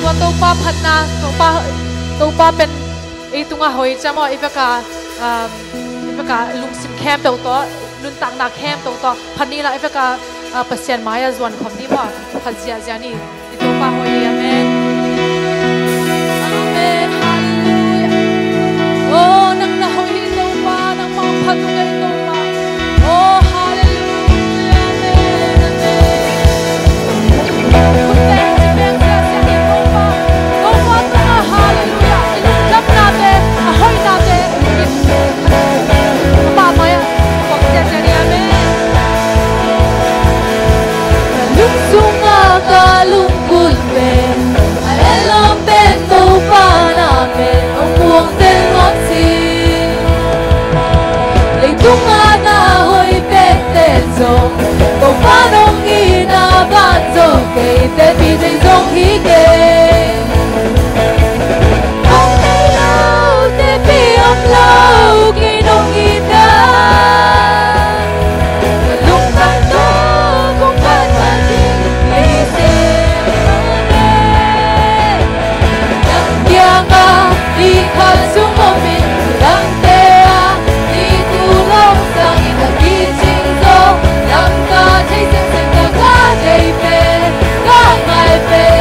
ตัวตัวป้าพันนาตัวป้าเป็นไอตุงอ่ะหอยจำว่าอีเวกาลุงซิมแคมตัวลุนตังนักแคมตัวพันนี้ละอีเวกาเปอร์เซ็นต์มายาจวนคำนี้ว่าพันเสียนี่อีตัวป้าหอยอาเมนอาเมนฮาเลลูยาโอ้นังน่ะหอยตัวป้านังมองพันตัวไอตัวป้าโอ้ฮาเลลูยาอาเมนอาเมนคุณแม่ที่เป็นเสียนี่ตัวป้าตัวฮาเลลูยาอีลุงจับนาเดหอยนาเดป้ามาบอกเสียนี่อาเมนลุงซุงอา kalungkul ben alelom ben to pana ben umuang del ngotsi leitung ana hoy betel zong to panong ina ban zong kay te bi dei zong hi ke ong te lau te bi om lau kinong ita lung tang to kung kan mating di khal sung omin lang te a di tulong sang ikakit sing zo lang ka jay sing sing ka jay pe ka ngai pe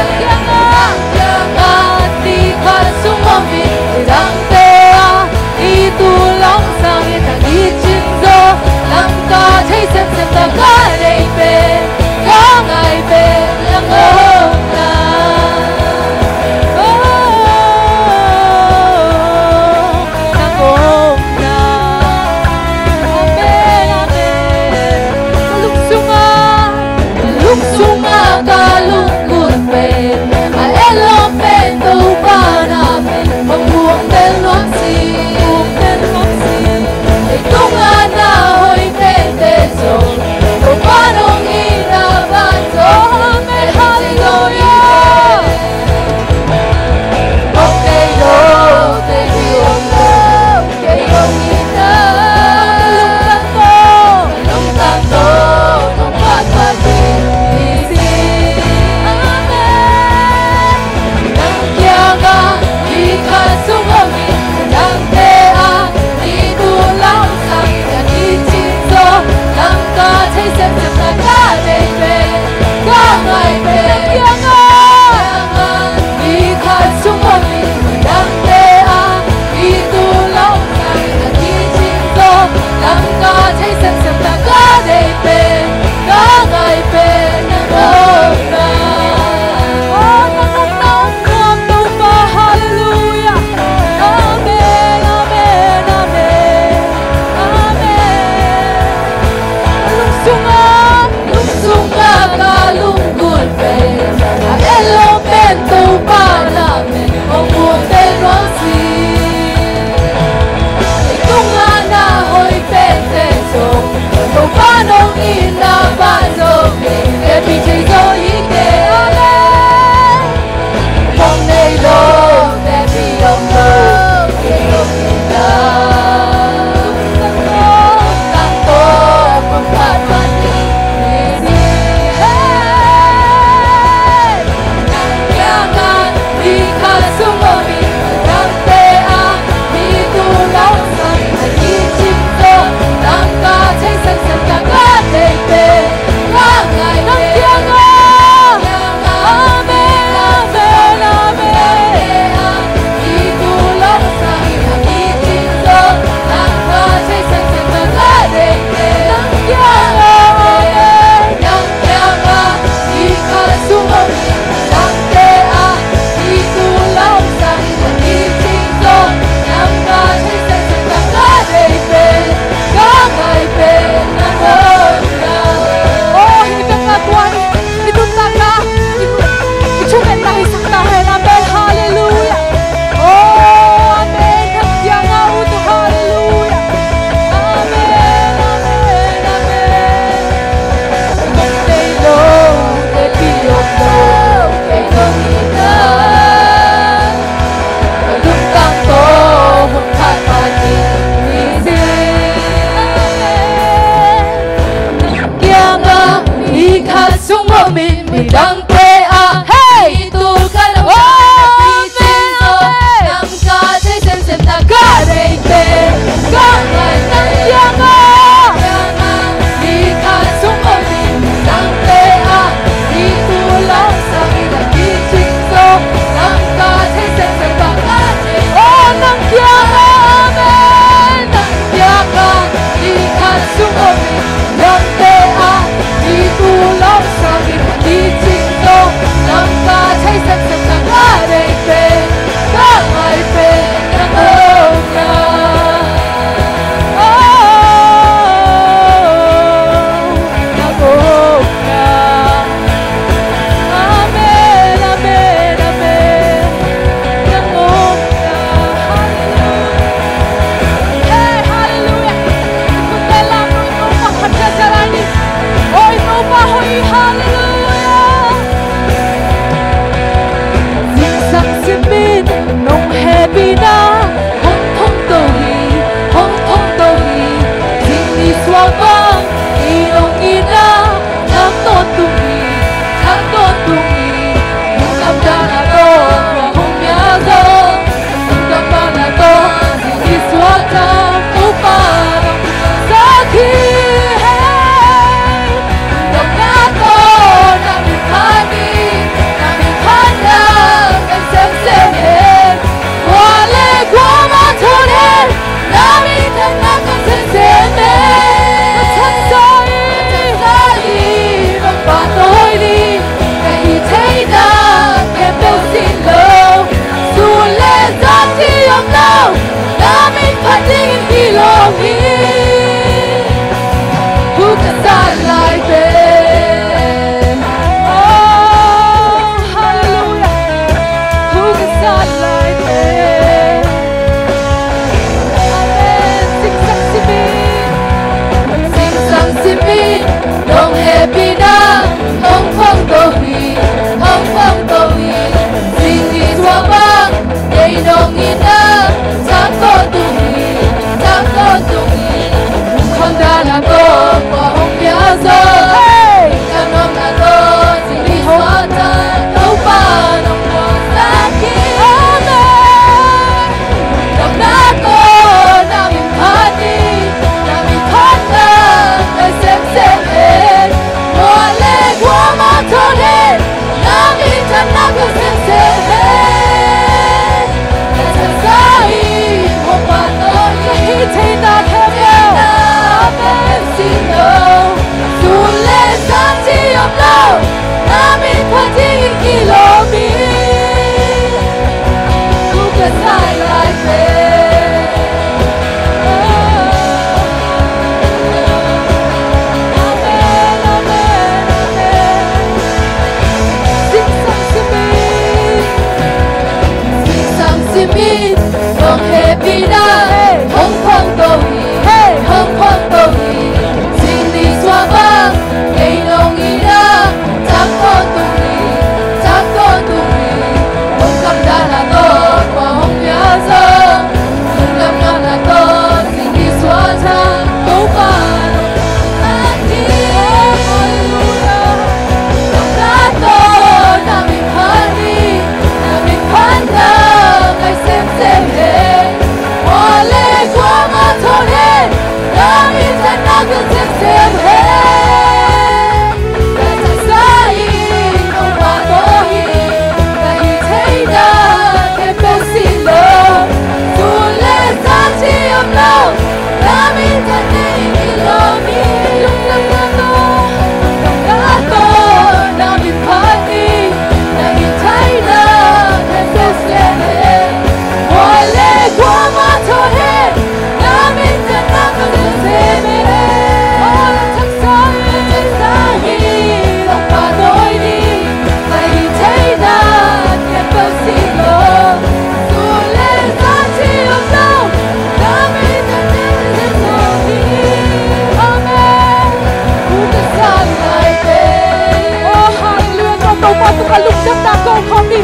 kami.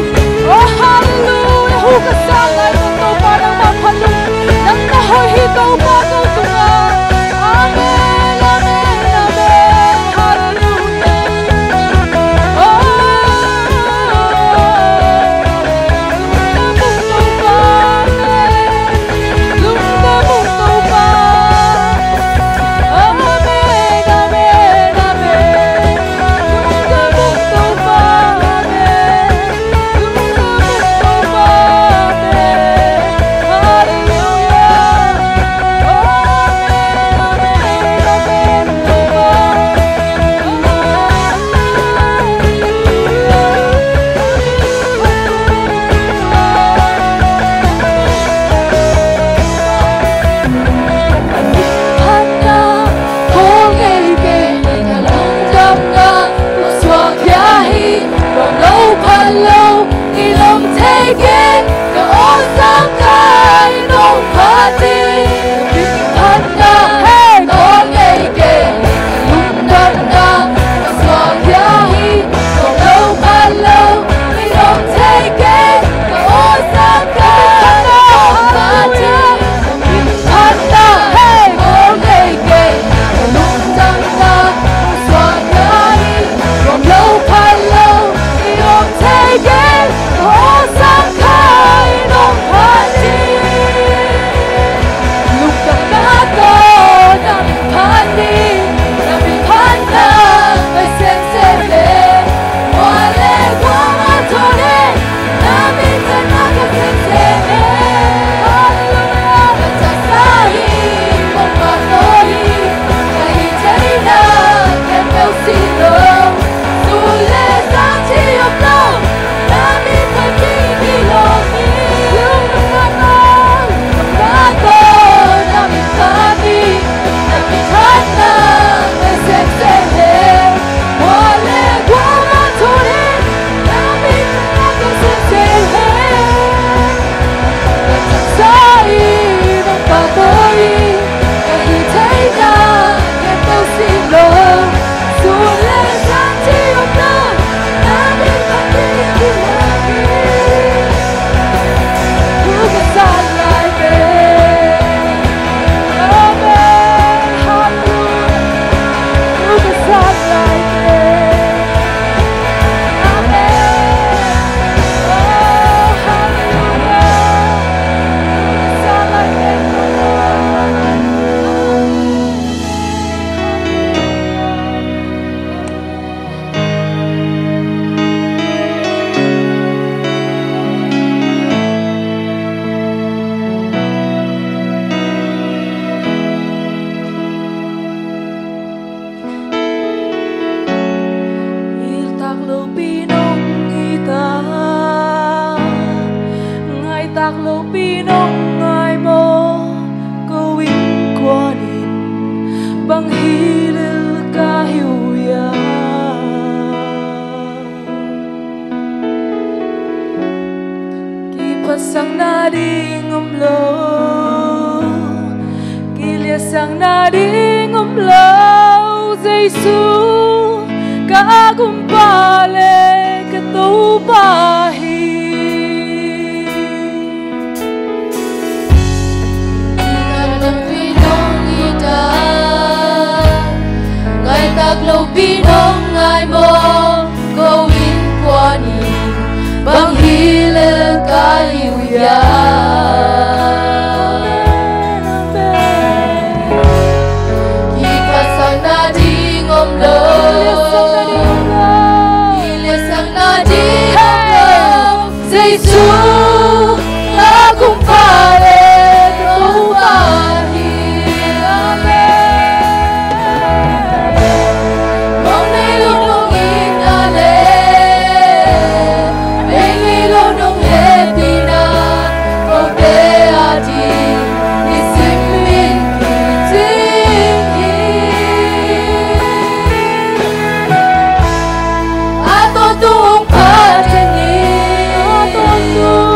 Oh hallelujah, hukasalay ng tupa ng mapalong ng nahoy tupa ng tunga. Amen, amen, amen, hallelujah. sang na đi ngom lo kilia sang na đi ngom lo Giêsu ka gumpale ka tu bahi nang pinong ita ngai tak lo pinong ngai mo gawin kwa ni bang hile kayuya ikasang na di ngom lo ilisang na di ngom lo Giêsu akong pare tumahi mong nilunong inale nilunong hepina o te ati isimin kitingi ato tuong pateni ato tuong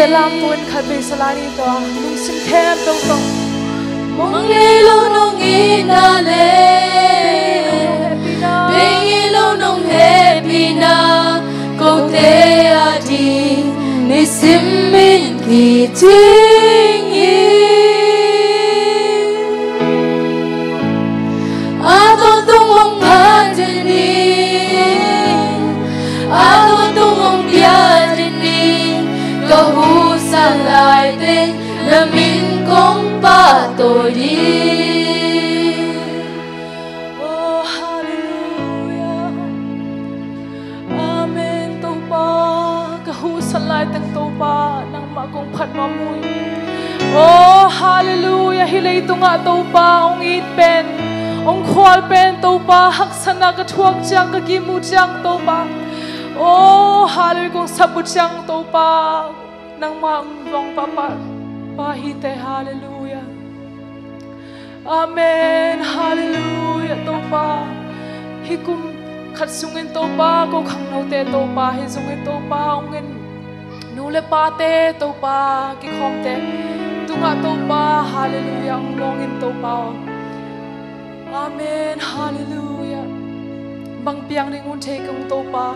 Lampun khabe salani to lung sim khem tong tong mong le lo nong ina le bingi lo nong happy na ko te adi ni simmin ki tingi ato tung bhajani ato tung pyajani kahu salai te namin kong patori. Oh hallelujah amen to pa kahu salai tang to pa nang magong phat mamuy. Oh hallelujah hilay to nga to pa ong it pen ong khwal pen to pa haksana ka thuak chang ka gimu chang to pa. Oh hallelujah kong sabut chang to pa nang maumvong papa pahite hallelujah Amen. Hallelujah. Topa. Hikum khat sungin topa ko khang no te topa hi sungin topa ongin nule pa te topa ki khom te tunga topa. Hallelujah. Ong longin topa. Amen. Hallelujah. Bang piang ringun te kong topa.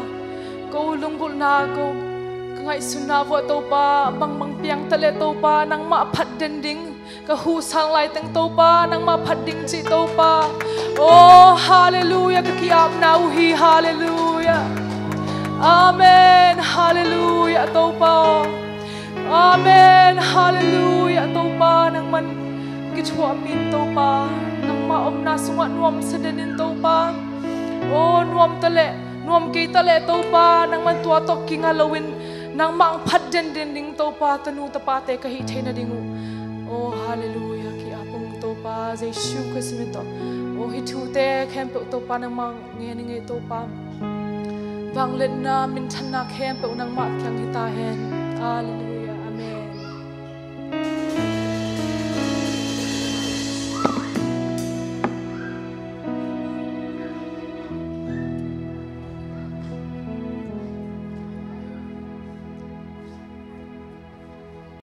Ko lunggul na ko ngai sunavo topa bang piang tale topa nang ma phat dending ka hu sang lai teng topa nang ma phat ding chi topa. Oh hallelujah ka kiam nau hi hallelujah. Amen. Hallelujah topa. Amen. Hallelujah topa nang man kichwa pin topa nang ma om na sunga nuam sedenin topa. Oh nuam tale nuam ki tale topa nang man tua tok king Halloween nang mang phat den ding topa tanu tapate ka hi thena dingu. Oh hallelujah ki apong topa Jesu Krismito. Oh hi thu te khem pe topa nang mang nge ni nge topa bang let na min than na khem pe nang ma kyang hi ta hen. Hallelujah.